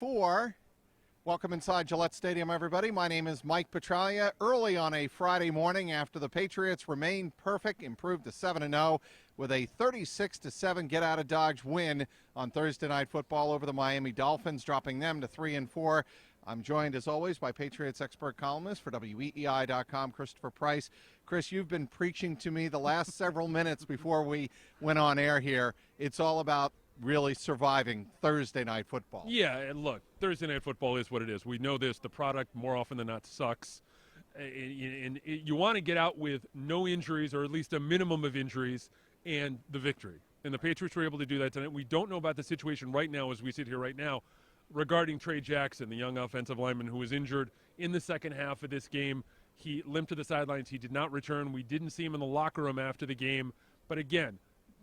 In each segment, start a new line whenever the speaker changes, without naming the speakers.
4. Welcome inside Gillette Stadium, everybody. My name is Mike Petraglia. Early on a Friday morning after the Patriots remained perfect, improved to 7-0 with a 36-7 get-out-of-Dodge win on Thursday Night Football over the Miami Dolphins, dropping them to 3-4. I'm joined, as always, by Patriots expert columnist for WEEI.com, Christopher Price. Chris, you've been preaching to me the last several minutes before we went on air here. It's all about really surviving Thursday Night Football.
Yeah, and look, Thursday Night Football is what it is. We know this. The product, more often than not, sucks. And you want to get out with no injuries, or at least a minimum of injuries, and the victory. And the Patriots were able to do that tonight. We don't know about the situation right now as we sit here right now regarding Trey Jackson, the young offensive lineman who was injured in the second half of this game. He limped to the sidelines. He did not return. We didn't see him in the locker room after the game. But again,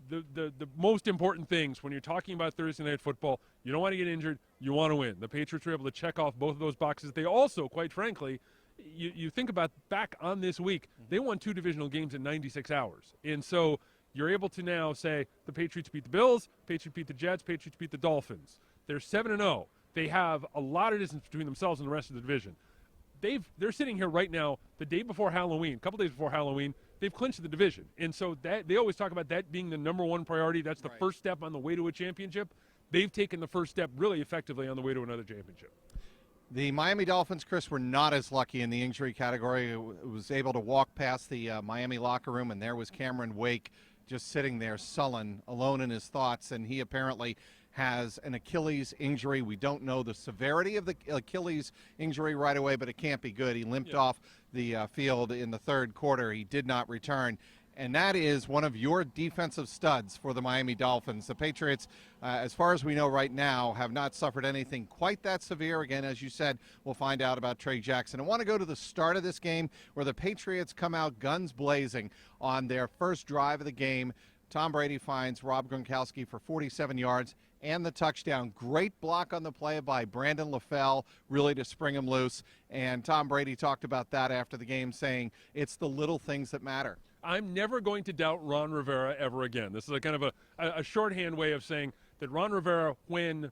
the most important things when you're talking about Thursday Night Football, you don't want to get injured, you want to win. The Patriots were able to check off both of those boxes. They also, quite frankly, you think about back on this week, they won 2 divisional games in 96 hours. And so you're able to now say the Patriots beat the Bills, Patriots beat the Jets, Patriots beat the Dolphins. They're 7-0. They have a lot of distance between themselves and the rest of the division. They're sitting here right now the day before Halloween, a couple days before Halloween. They've clinched the division. And so that they always talk about that being the number one priority. That's the first step on the way to a championship. They've taken the first step really effectively on the way to another championship.
The Miami Dolphins, Chris, were not as lucky in the injury category. It was able to walk past the Miami locker room, and there was Cameron Wake just sitting there sullen, alone in his thoughts, and he apparently has an Achilles injury. We don't know the severity of the Achilles injury right away, but it can't be good. He limped off the field in the third quarter. He did not return. And that is one of your defensive studs for the Miami Dolphins. The Patriots, as far as we know right now, have not suffered anything quite that severe. Again, as you said, we'll find out about Trey Jackson. I want to go to the start of this game where the Patriots come out guns blazing on their first drive of the game. Tom Brady finds Rob Gronkowski for 47 yards and the touchdown. Great block on the play by Brandon LaFell, really to spring him loose. And Tom Brady talked about that after the game, saying it's the little things that matter.
I'm never going to doubt Ron Rivera ever again. This is a kind of a shorthand way of saying that Ron Rivera, when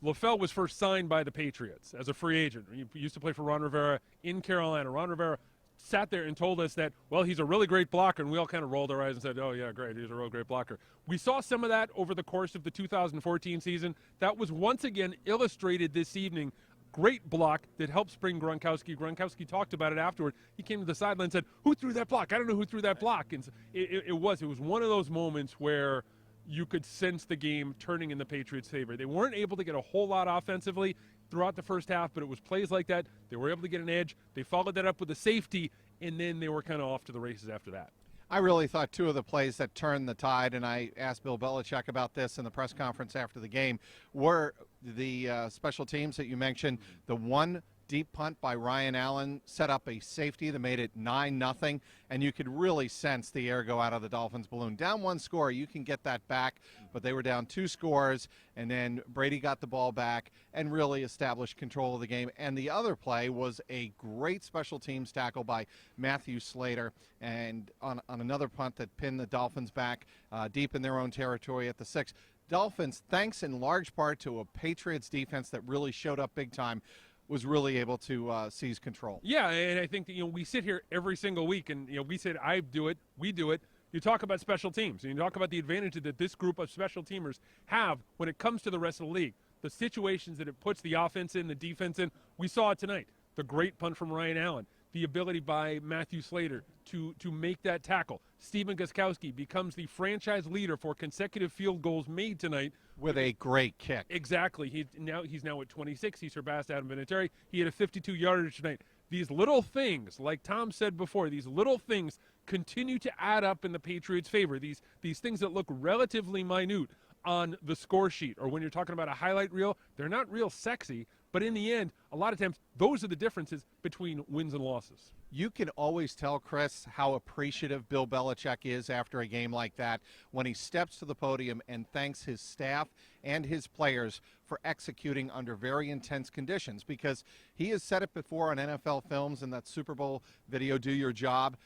LaFell was first signed by the Patriots as a free agent, he used to play for Ron Rivera in Carolina. Ron Rivera sat there and told us that, well, he's a really great blocker, and we all kind of rolled our eyes and said, oh, yeah, great, he's a real great blocker. We saw some of that over the course of the 2014 season. That was once again illustrated this evening. Great block that helped spring Gronkowski. Gronkowski talked about it afterward. He came to the sideline and said, who threw that block? I don't know who threw that block. And it was one of those moments where you could sense the game turning in the Patriots' favor. They weren't able to get a whole lot offensively throughout the first half, but it was plays like that. They were able to get an edge. They followed that up with a safety, and then they were kind of off to the races after that.
I really thought 2 of the plays that turned the tide, and I asked Bill Belichick about this in the press conference after the game, were the special teams that you mentioned. The one deep punt by Ryan Allen set up a safety that made it 9-0, and you could really sense the air go out of the Dolphins' balloon. Down 1 score, you can get that back, but they were down 2 scores, and then Brady got the ball back and really established control of the game. And the other play was a great special teams tackle by Matthew Slater, and on another punt that pinned the Dolphins back deep in their own territory at the 6. Dolphins, thanks in large part to a Patriots defense that really showed up big time, was really able to seize control.
Yeah, and I think that, we sit here every single week, and we said I do it, we do it. You talk about special teams, and you talk about the advantage that this group of special teamers have when it comes to the rest of the league. The situations that it puts the offense in, the defense in. We saw it tonight. The great punt from Ryan Allen, the ability by Matthew Slater to make that tackle. Stephen Gostkowski becomes the franchise leader for consecutive field goals made tonight.
With a great kick.
Exactly. He's now at 26. He surpassed Adam Vinatieri. He had a 52-yardage tonight. These little things, like Tom said before, these little things continue to add up in the Patriots' favor. These things that look relatively minute on the score sheet, or when you're talking about a highlight reel, they're not real sexy, but in the end, a lot of times, those are the differences between wins and losses.
You can always tell, Chris, how appreciative Bill Belichick is after a game like that when he steps to the podium and thanks his staff and his players for executing under very intense conditions, because he has said it before on NFL Films and that Super Bowl video, Do Your Job.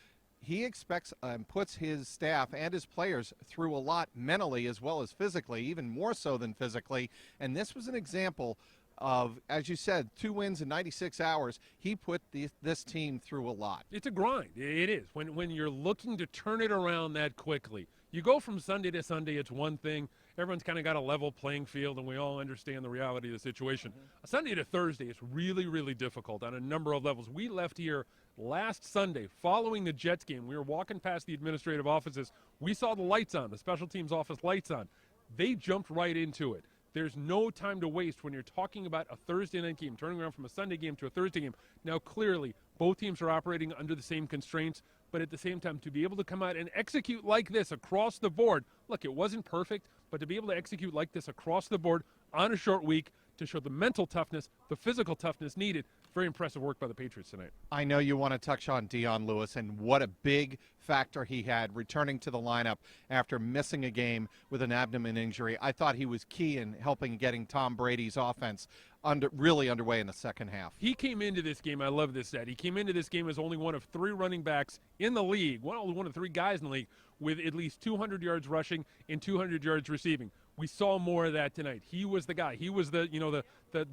He expects and puts his staff and his players through a lot mentally as well as physically, even more so than physically. And this was an example of, as you said, 2 wins in 96 hours. He put this team through a lot.
It's a grind. It is. When you're looking to turn it around that quickly, you go from Sunday to Sunday, it's one thing. Everyone's kind of got a level playing field, and we all understand the reality of the situation. Sunday to Thursday is really, really difficult on a number of levels. We left here last Sunday following the Jets game. We were walking past the administrative offices. We saw the lights on, the special teams office lights on. They jumped right into it. There's no time to waste when you're talking about a Thursday night game, turning around from a Sunday game to a Thursday game. Now, clearly, both teams are operating under the same constraints, but at the same time, to be able to come out and execute like this across the board, look, it wasn't perfect, but to be able to execute like this across the board on a short week to show the mental toughness, the physical toughness needed, very impressive work by the Patriots tonight.
I know you want to touch on Dion Lewis and what a big factor he had returning to the lineup after missing a game with an abdomen injury. I thought he was key in helping getting Tom Brady's offense really underway in the second half.
He came into this game, I love this stat, he came into this game as only one of 3 running backs in the league, one of 3 guys in the league with at least 200 yards rushing and 200 yards receiving. We saw more of that tonight. He was the guy. He was the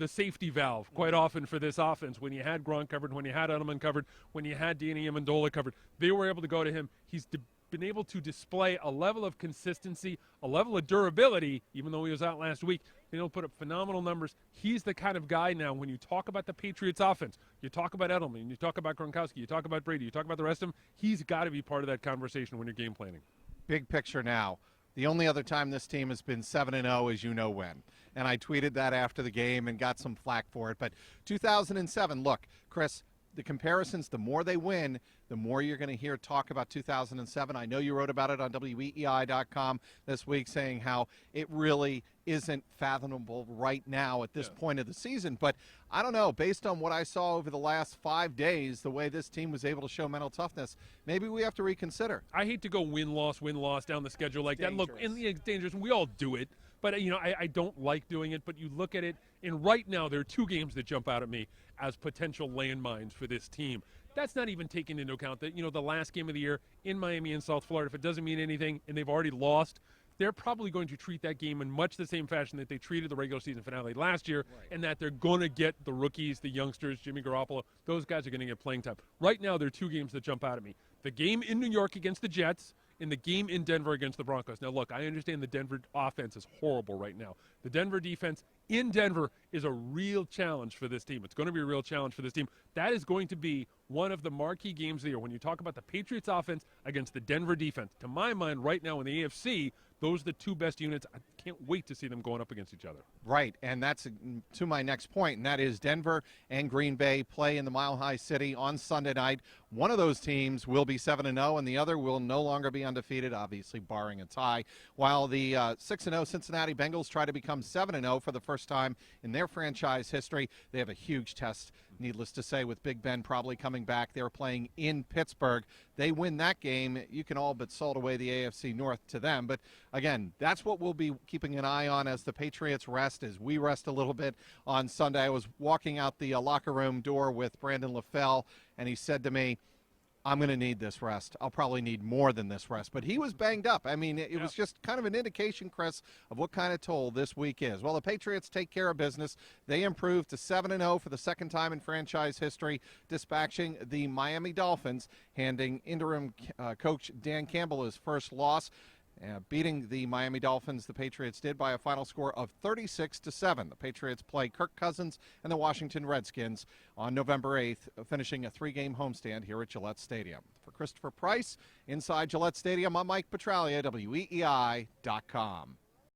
safety valve quite often for this offense. When you had Gronk covered, when you had Edelman covered, when you had Danny Amendola covered, they were able to go to him. He's been able to display a level of consistency, a level of durability, even though he was out last week. Been able to put up phenomenal numbers. He's the kind of guy now, when you talk about the Patriots offense, you talk about Edelman, you talk about Gronkowski, you talk about Brady, you talk about the rest of them, he's got to be part of that conversation when you're game planning.
Big picture now. The only other time this team has been 7-0 is you know when. And I tweeted that after the game and got some flack for it. But 2007, look, Chris, the comparisons, the more they win, the more you're going to hear talk about 2007. I know you wrote about it on WEEI.com this week, saying how it really isn't fathomable right now at this point of the season. But I don't know, based on what I saw over the last 5 days, the way this team was able to show mental toughness, maybe we have to reconsider.
I hate to go win-loss down the schedule like that. Look, it's dangerous. We all do it. But, I don't like doing it. But you look at it, and right now there are 2 games that jump out at me as potential landmines for this team. That's not even taking into account that, the last game of the year in Miami and South Florida, if it doesn't mean anything and they've already lost, they're probably going to treat that game in much the same fashion that they treated the regular season finale last year, and that they're going to get the rookies, the youngsters, Jimmy Garoppolo, those guys are going to get playing time. Right now, there are 2 games that jump out at me. The game in New York against the Jets and the game in Denver against the Broncos. Now, look, I understand the Denver offense is horrible right now. The Denver defense in Denver is a real challenge for this team. It's going to be a real challenge for this team. That is going to be one of the marquee games of the year. When you talk about the Patriots offense against the Denver defense, to my mind right now in the AFC, those are the 2 best units. I can't wait to see them going up against each other.
Right, and that's to my next point, and that is Denver and Green Bay play in the Mile High City on Sunday night. One of those teams will be 7-0, and the other will no longer be undefeated, obviously barring a tie, while the 6-0 Cincinnati Bengals try to become 7-0 for the first time in their franchise history. They have a huge test, needless to say, with Big Ben probably coming back. They're playing in Pittsburgh. They win that game, you can all but salt away the AFC North to them. But again, that's what we'll be keeping an eye on as the Patriots rest, as we rest a little bit on Sunday. I was walking out the locker room door with Brandon LaFell, and he said to me, I'm going to need this rest. I'll probably need more than this rest. But he was banged up. I mean, it was just kind of an indication, Chris, of what kind of toll this week is. Well, the Patriots take care of business. They improved to 7-0 for the second time in franchise history, dispatching the Miami Dolphins, handing interim coach Dan Campbell his first loss. Beating the Miami Dolphins, the Patriots did by a final score of 36-7. The Patriots play Kirk Cousins and the Washington Redskins on November 8th, finishing a 3-game homestand here at Gillette Stadium. For Christopher Price, inside Gillette Stadium, I'm Mike Petraglia, WEEI.com.